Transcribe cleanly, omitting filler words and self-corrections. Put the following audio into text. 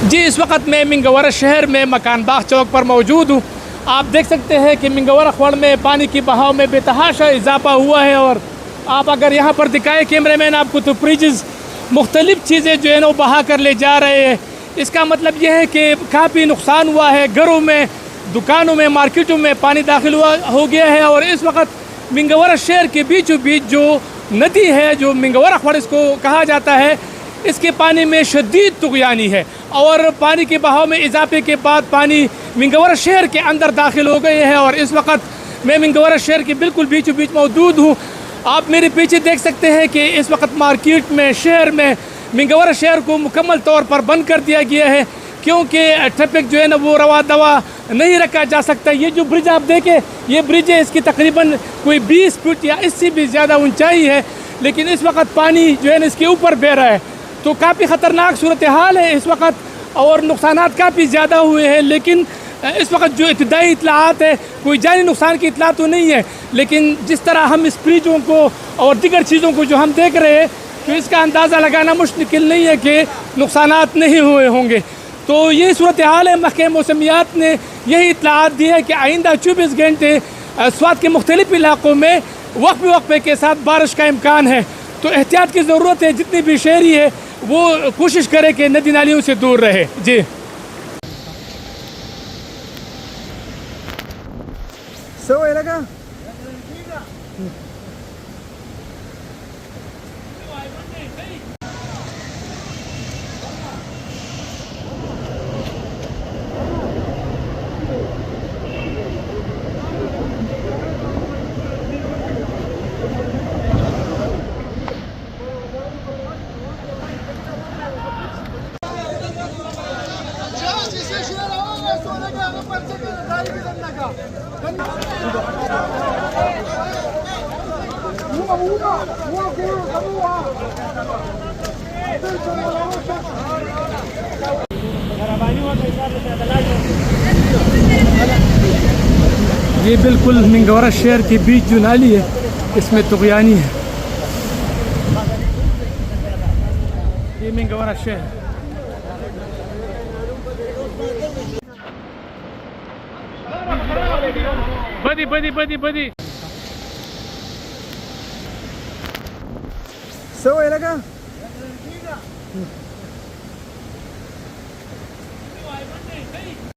जी, इस वक्त मैं मिंगवरा शहर में मकान बाग चौक पर मौजूद हूँ। आप देख सकते हैं कि मिंगवरा खवड़ में पानी की बहाव में बेतहाशा इजाफा हुआ है। और आप अगर यहाँ पर दिखाए कैमरामैन आपको, तो ब्रिजेस मुख्तलिफ चीज़ें जो है ना वो बहा कर ले जा रहे हैं। इसका मतलब यह है कि काफ़ी नुकसान हुआ है। घरों में, दुकानों में, मार्केटों में पानी दाखिल हो गया है। और इस वक्त मिंगवरा शहर के बीचों बीच जो नदी है, जो मिंगवरा खवड़ इसको कहा जाता है, इसके पानी में शदीद तुग़यानी है। और पानी के बहाव में इजाफे के बाद पानी मिंगवरा शहर के अंदर दाखिल हो गए हैं। और इस वक्त मैं मिंगवरा शहर के बिल्कुल बीचों बीच मौजूद हूँ। आप मेरे पीछे देख सकते हैं कि इस वक्त मार्केट में, शहर में, मिंगवरा शहर को मुकम्मल तौर पर बंद कर दिया गया है, क्योंकि ट्रैफिक जो है ना वो रवा दवा नहीं रखा जा सकता। ये जो ब्रिज आप देखें, ये ब्रिज है, इसकी तकरीबन कोई 20 फुट या इससे भी ज़्यादा ऊंचाई है, लेकिन इस वक्त पानी जो है ना इसके ऊपर बह रहा है। तो काफ़ी ख़तरनाक सूरत हाल है इस वक्त, और नुकसानात काफ़ी ज़्यादा हुए हैं। लेकिन इस वक्त जो इब्तदाई इतलात है, कोई जानी नुकसान की इतला तो नहीं है, लेकिन जिस तरह हम इस ब्रिजों को और दीगर चीज़ों को जो हम देख रहे हैं, तो इसका अंदाज़ा लगाना मुश्किल नहीं है कि नुकसानात नहीं हुए होंगे। तो ये सूरत हाल है। महकमे मौसमियात ने यही इतलात दी है कि आइंदा 24 घंटे स्वात के मुख्तलिफ इलाकों में वक्फे के साथ बारिश का इम्कान है। तो एहतियात की ज़रूरत है। जितनी भी शहरी है वो कोशिश करे कि नदी नालियों से दूर रहे। जी, लगा ये बिल्कुल मिंगवरा शहर के बीच जो नाली है, इसमें तुग़यानी है। ये मिंगवरा शहर बदी बदी बदी बदी लगा